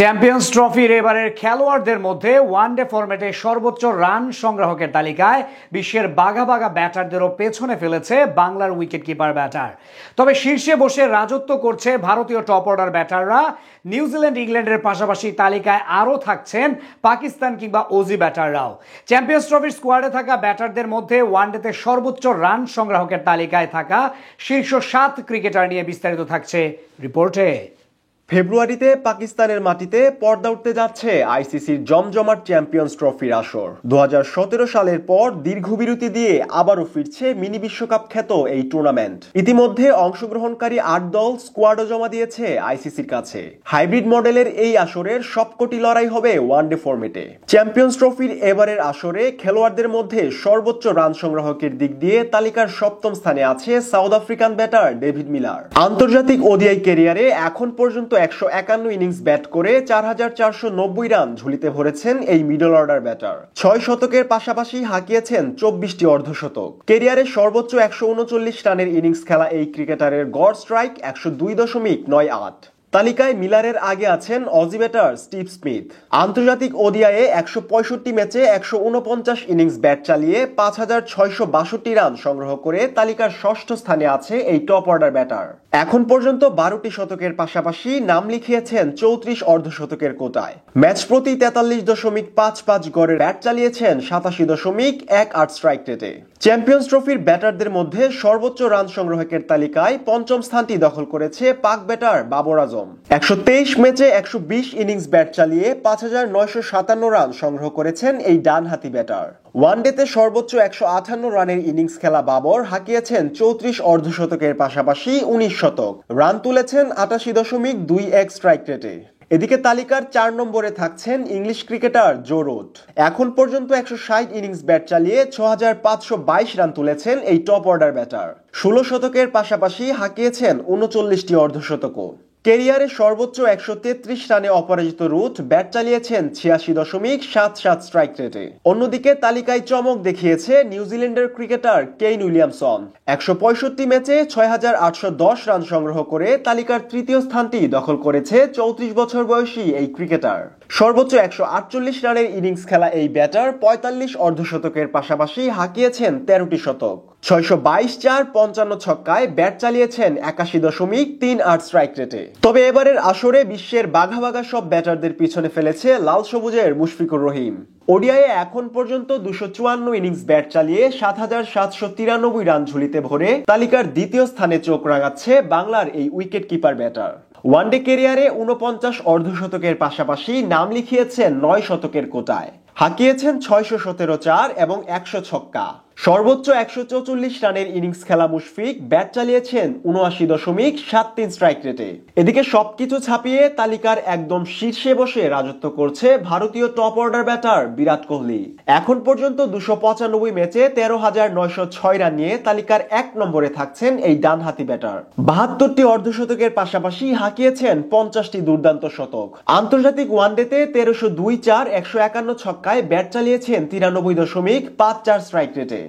Champions ট্রফির এবারের খেলোয়াড়দের মধ্যে ওয়ানডে ফরম্যাটে সর্বোচ্চ রান সংগ্রাহকের তালিকায় বিশ্বের বাঘা বাঘা ব্যাটারদেরও পেছনে ফেলেছে বাংলার উইকেটকিপার ব্যাটার। তবে শীর্ষে বসে রাজত্ব করছে ভারতীয় টপ অর্ডার ব্যাটাররা। নিউজিল্যান্ড ইংল্যান্ডের পাশাপাশি তালিকায় আরও থাকছেন পাকিস্তান কিংবা অজি ব্যাটাররাও। চ্যাম্পিয়ন্স ট্রফির স্কোয়াডে থাকা ব্যাটারদের মধ্যে ওয়ানডেতে সর্বোচ্চ রান সংগ্রাহকের তালিকায় থাকা শীর্ষ ৭ ক্রিকেটার নিয়ে বিস্তারিত থাকছে রিপোর্টে। ফেব্রুয়ারিতে পাকিস্তানের মাটিতে পর্দা উঠতে যাচ্ছে আইসিসির জমজমাট চ্যাম্পিয়ন্স ট্রফির আসর। ২০১৭ সালের পর দীর্ঘ বিরতি দিয়ে আবারও ফিরছে মিনি বিশ্বকাপ খ্যাত এই টুর্নামেন্ট। ইতিমধ্যে অংশগ্রহণকারী ৮ দল স্কোয়াডও জমা দিয়েছে আইসিসির কাছে। হাইব্রিড মডেলের এই আসরের সবকটি লড়াই হবে ওয়ানডে ফরম্যাটে। চ্যাম্পিয়ন্স ট্রফির এবারের আসরে খেলোয়াড়দের মধ্যে সর্বোচ্চ রান সংগ্রাহকের দিক দিয়ে তালিকার সপ্তম স্থানে আছে south African batter David Miller. আন্তর্জাতিক ওডিআই ক্যারিয়ারে এখন পর্যন্ত ১৫১ ইনিংস ব্যাট করে ৪,৪৯০ রান ঝুলিতে ভরেছেন এই মিডল অর্ডার ব্যাটার। ৬ শতকের পাশাপাশি হাঁকিয়েছেন ২৪টি অর্ধশতক। ক্যারিয়ারে সর্বোচ্চ ১৩৯ রানের ইনিংস খেলা এই ক্রিকেটারের গড় স্ট্রাইক ১০২.৯৮। তালিকায় মিলারের আগে আছেন অজি ব্যাটার স্টিভ স্মিথ। আন্তর্জাতিক ওডিআইয়ে ১৬৫ ম্যাচে ১৪৯ ইনিংস ব্যাট চালিয়ে ৫,৬৬২ রান সংগ্রহ করে তালিকার ষষ্ঠ স্থানে আছে এই টপ অর্ডার ব্যাটার। এখন পর্যন্ত ১২টি শতকের পাশাপাশি নাম লিখিয়েছেন ৩৪ অর্ধশতকের কোটায়। ম্যাচ প্রতি ৪৩.৫৫ গড়ের ব্যাট চালিয়েছেন ৮৭.১৮ স্ট্রাইক রেটে। চ্যাম্পিয়ন্স ট্রফির ব্যাটারদের মধ্যে সর্বোচ্চ রান সংগ্রহকের তালিকায় পঞ্চম স্থানটি দখল করেছে পাক ব্যাটার বাবর আজম। ১২৩ ম্যাচে ১২০ ইনিংস ব্যাট চালিয়ে ৫,৯৫৭ রান সংগ্রহ করেছেন এই ডানহাতি ব্যাটার। ওয়ানডেতে সর্বোচ্চ ১৫৮ রানের ইনিংস খেলা বাবর হাঁকিয়েছেন ৩৪ অর্ধশতকের পাশাপাশি ১৯ শতক। রান তুলেছেন ৮৮.২১ স্ট্রাইক রেটে। এদিকে তালিকার ৪ নম্বরে থাকছেন ইংলিশ ক্রিকেটার জো রুট। এখন পর্যন্ত ১৬০ ইনিংস ব্যাট চালিয়ে ৬,৫২২ রান তুলেছেন এই টপ অর্ডার ব্যাটার। ১৬ শতকের পাশাপাশি হাঁকিয়েছেন ৩৯টি অর্ধশতকও। ক্যারিয়ারে সর্বোচ্চ ১৩৩ রানে অপরাজিত রুট ব্যাট চালিয়েছেন ৮৬.৭৭ স্ট্রাইক রেটে। অন্যদিকে তালিকায় চমক দেখিয়েছে নিউজিল্যান্ডের ক্রিকেটার কেইন উইলিয়ামসন। ১৬৫ ম্যাচে ৬,৮১০ রান সংগ্রহ করে তালিকার তৃতীয় স্থানটি দখল করেছে ৩৪ বছর বয়সী এই ক্রিকেটার। সর্বোচ্চ ১৪৮ রানের ইনিংস খেলা এই ব্যাটার ৪৫ অর্ধশতকের পাশাপাশি হাঁকিয়েছেন ১৩টি শতক। ৬২২/৪ ছক্কায় ব্যাট চালিয়েছেন ৮১.৩৮ স্ট্রাইক রেটে। তবে এবারের আসরে বিশ্বের বাঘা বাঘা সব ব্যাটারদের পিছনে ফেলেছে লাল সবুজের মুশফিকুর রহিম। ওডিআইয়ে এখন পর্যন্ত ২৫৪ ইনিংস ব্যাট চালিয়ে ৭,৭৯৩ রান ঝুলিতে ভরে তালিকার দ্বিতীয় স্থানে চোখ রাঙাচ্ছে বাংলার এই উইকেট কিপার ব্যাটার। ওয়ানডে ক্যারিয়ারে ৪৯ অর্ধশতকের পাশাপাশি নাম লিখিয়েছেন ৯ শতকের কোটায়। হাঁকিয়েছেন ৬১৭ এবং ১০০ ছক্কা। সর্বোচ্চ ১৪৪ রানের ইনিংস খেলা মুশফিক ব্যাট চালিয়েছেন ৭৯.৭৩ স্ট্রাইক রেটে। এদিকে সবকিছু ছাপিয়ে তালিকার একদম শীর্ষে বসে রাজত্ব করছে ভারতীয় top order batter Virat Kohli. এখন পর্যন্ত ২৯৫ ম্যাচে ১৩,৯০৬ রান নিয়ে তালিকার ১ নম্বরে থাকছেন এই ডানহাতি ব্যাটার। ৭২টি অর্ধশতকের পাশাপাশি হাঁকিয়েছেন ৫০টি দুর্দান্ত শতক। আন্তর্জাতিক ওয়ানডেতে ১৩০২/১৫১ ছক্কায় ব্যাট চালিয়েছেন ৯৩.৫৪ স্ট্রাইক রেটে।